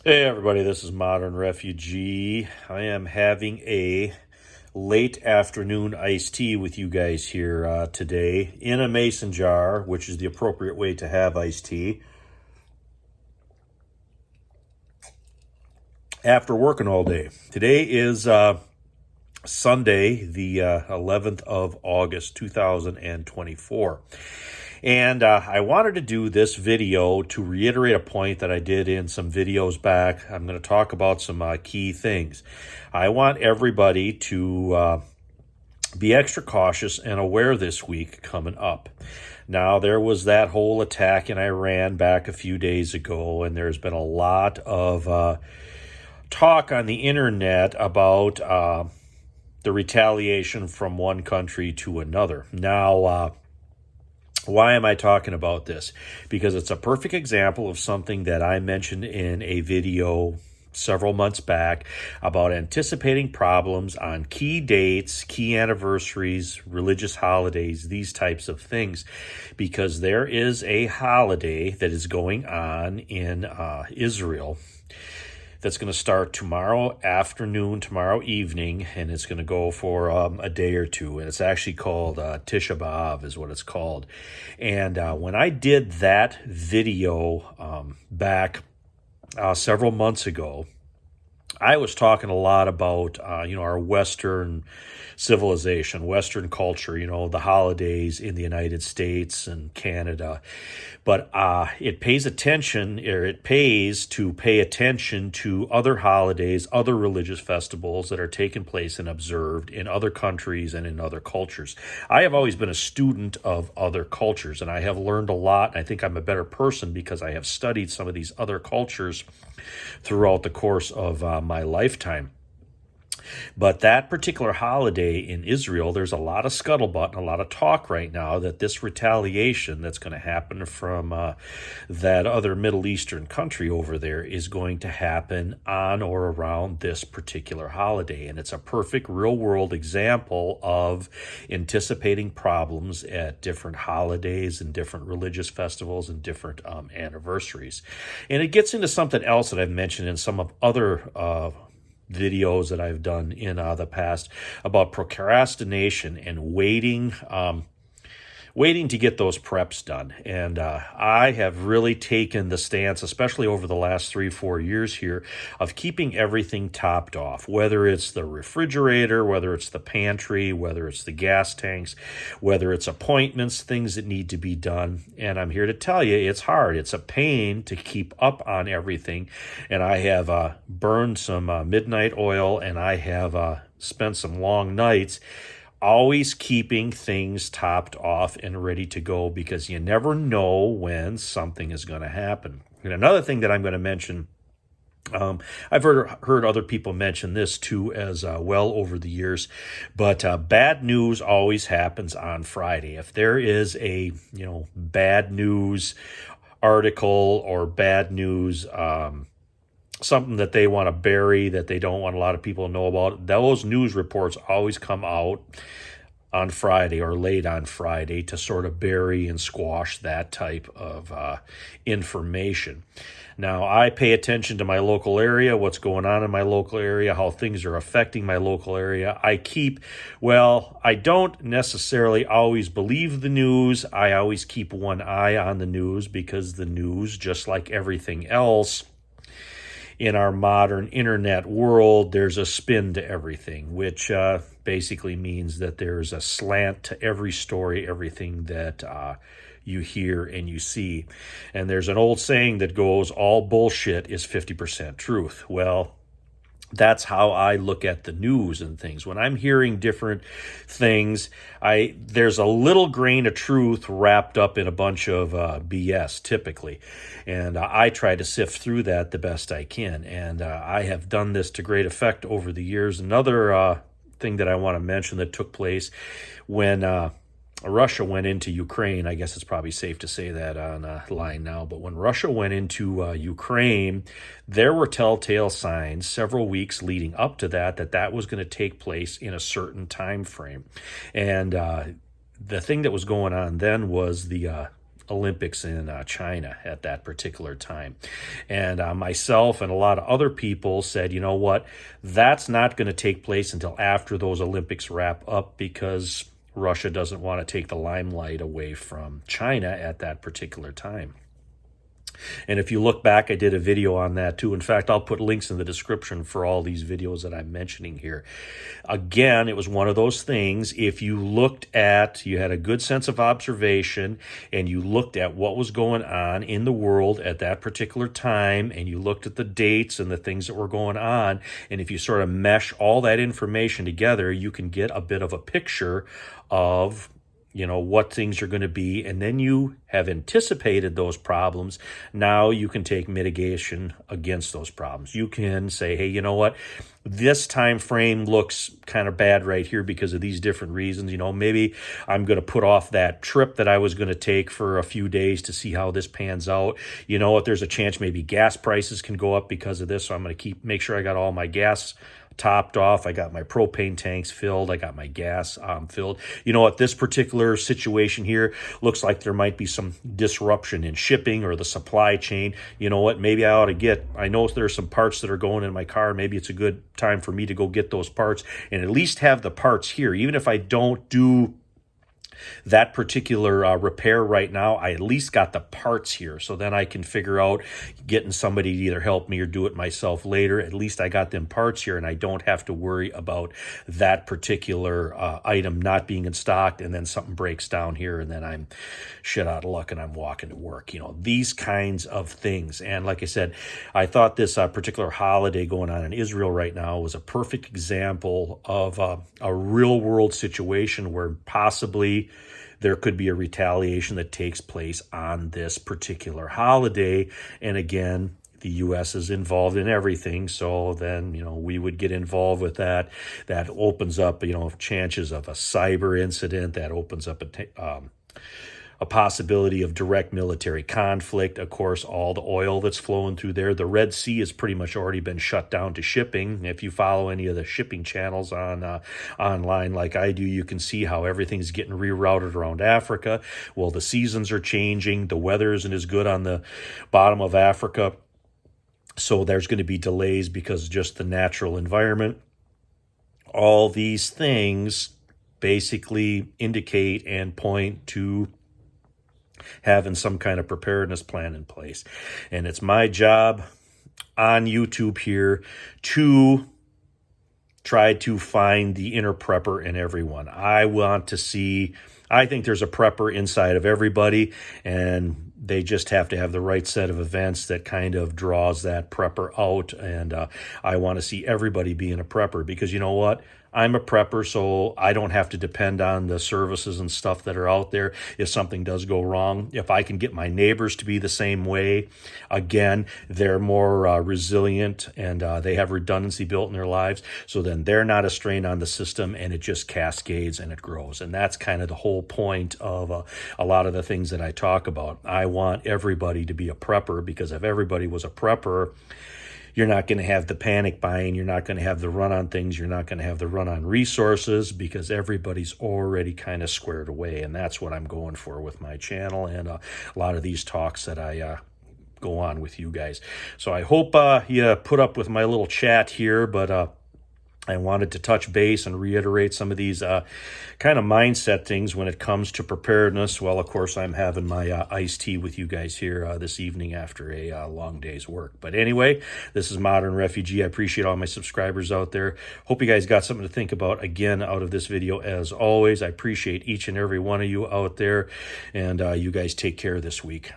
Hey everybody, this is Modern Refugee. I am having a late afternoon iced tea with you guys here today in a mason jar, which is the appropriate way to have iced tea. After working all day. Today is Sunday, the 11th of August, 2024. And I wanted to do this video to reiterate a point that I did in some videos back. I'm going to talk about some key things. I want everybody to be extra cautious and aware this week coming up. Now, there was that whole attack in Iran back a few days ago, and there's been a lot of talk on the internet about the retaliation from one country to another. Now, why am I talking about this? Because it's a perfect example of something that I mentioned in a video several months back about anticipating problems on key dates, key anniversaries, religious holidays, these types of things. Because there is a holiday that is going on in Israel that's going to start tomorrow afternoon, tomorrow evening, and it's going to go for a day or two. And it's actually called Tisha Bav is what it's called. And when I did that video back several months ago, I was talking a lot about, our Western civilization, Western culture, the holidays in the United States and Canada. But it pays to pay attention to other holidays, other religious festivals that are taking place and observed in other countries and in other cultures. I have always been a student of other cultures, and I have learned a lot. I think I'm a better person because I have studied some of these other cultures throughout the course of my lifetime. But that particular holiday in Israel, there's a lot of scuttlebutt and a lot of talk right now that this retaliation that's going to happen from that other Middle Eastern country over there is going to happen on or around this particular holiday. And it's a perfect real world example of anticipating problems at different holidays and different religious festivals and different anniversaries. And it gets into something else that I've mentioned in some of other videos that I've done in the past about procrastination and waiting to get those preps done. And I have really taken the stance, especially over the last 3-4 years here, of keeping everything topped off, whether it's the refrigerator, whether it's the pantry, whether it's the gas tanks, whether it's appointments, things that need to be done. And I'm here to tell you, it's hard. It's a pain to keep up on everything. And I have burned some midnight oil, and I have spent some long nights always keeping things topped off and ready to go, because you never know when something is going to happen. And another thing that I'm going to mention, I've heard other people mention this too as well over the years, but bad news always happens on Friday. If there is a bad news article or bad news something that they want to bury, that they don't want a lot of people to know about, those news reports always come out on Friday or late on Friday to sort of bury and squash that type of information. Now, I pay attention to my local area, what's going on in my local area, how things are affecting my local area. I don't necessarily always believe the news. I always keep one eye on the news, because the news, just like everything else, in our modern internet world, there's a spin to everything, which basically means that there's a slant to every story, everything that you hear and you see. And there's an old saying that goes, all bullshit is 50% truth. Well, that's how I look at the news and things. When I'm hearing different things, there's a little grain of truth wrapped up in a bunch of BS typically. And I try to sift through that the best I can. And I have done this to great effect over the years. Another thing that I want to mention that took place when Russia went into Ukraine. I guess it's probably safe to say that on a line now, but when Russia went into Ukraine, there were telltale signs several weeks leading up to that was going to take place in a certain time frame. And the thing that was going on then was the Olympics in China at that particular time. And myself and a lot of other people said, you know what, that's not going to take place until after those Olympics wrap up, because Russia doesn't want to take the limelight away from China at that particular time. And if you look back, I did a video on that too. In fact, I'll put links in the description for all these videos that I'm mentioning here. Again, it was one of those things, if you had a good sense of observation and you looked at what was going on in the world at that particular time, and you looked at the dates and the things that were going on, and if you sort of mesh all that information together, you can get a bit of a picture of what things are going to be, and then you have anticipated those problems. Now you can take mitigation against those problems. You can say, hey, you know what? This time frame looks kind of bad right here because of these different reasons. Maybe I'm going to put off that trip that I was going to take for a few days to see how this pans out. If there's a chance maybe gas prices can go up because of this, so I'm going to make sure I got all my gas topped off. I got my propane tanks filled. I got my gas filled. This particular situation here looks like there might be some disruption in shipping or the supply chain. You know what? Maybe I know there's some parts that are going in my car. Maybe it's a good time for me to go get those parts and at least have the parts here. Even if I don't do that particular repair right now, I at least got the parts here, so then I can figure out getting somebody to either help me or do it myself later. At least I got them parts here, and I don't have to worry about that particular item not being in stock, and then something breaks down here, and then I'm shit out of luck and I'm walking to work. These kinds of things. And like I said, I thought this particular holiday going on in Israel right now was a perfect example of a real world situation where possibly there could be a retaliation that takes place on this particular holiday. And again, the U.S. is involved in everything, so then, we would get involved with that. That opens up, chances of a cyber incident. That opens up a possibility of direct military conflict. Of course, all the oil that's flowing through there. The Red Sea has pretty much already been shut down to shipping. If you follow any of the shipping channels online like I do, you can see how everything's getting rerouted around Africa. Well, the seasons are changing. The weather isn't as good on the bottom of Africa. So there's going to be delays because of just the natural environment. All these things basically indicate and point to having some kind of preparedness plan in place. And it's my job on YouTube here to try to find the inner prepper in everyone. I think there's a prepper inside of everybody, and they just have to have the right set of events that kind of draws that prepper out. And I want to see everybody being a prepper, because you know what? I'm a prepper, so I don't have to depend on the services and stuff that are out there if something does go wrong. If I can get my neighbors to be the same way, again, they're more resilient, and they have redundancy built in their lives, so then they're not a strain on the system, and it just cascades and it grows. And that's kind of the whole point of a lot of the things that I talk about. I want everybody to be a prepper, because if everybody was a prepper, you're not going to have the panic buying. You're not going to have the run on things. You're not going to have the run on resources, because everybody's already kind of squared away. And that's what I'm going for with my channel and a lot of these talks that I go on with you guys. So I hope you put up with my little chat here, but I wanted to touch base and reiterate some of these kind of mindset things when it comes to preparedness. Well, of course, I'm having my iced tea with you guys here this evening after a long day's work. But anyway, this is Modern Refugee. I appreciate all my subscribers out there. Hope you guys got something to think about again out of this video. As always, I appreciate each and every one of you out there, and you guys take care this week.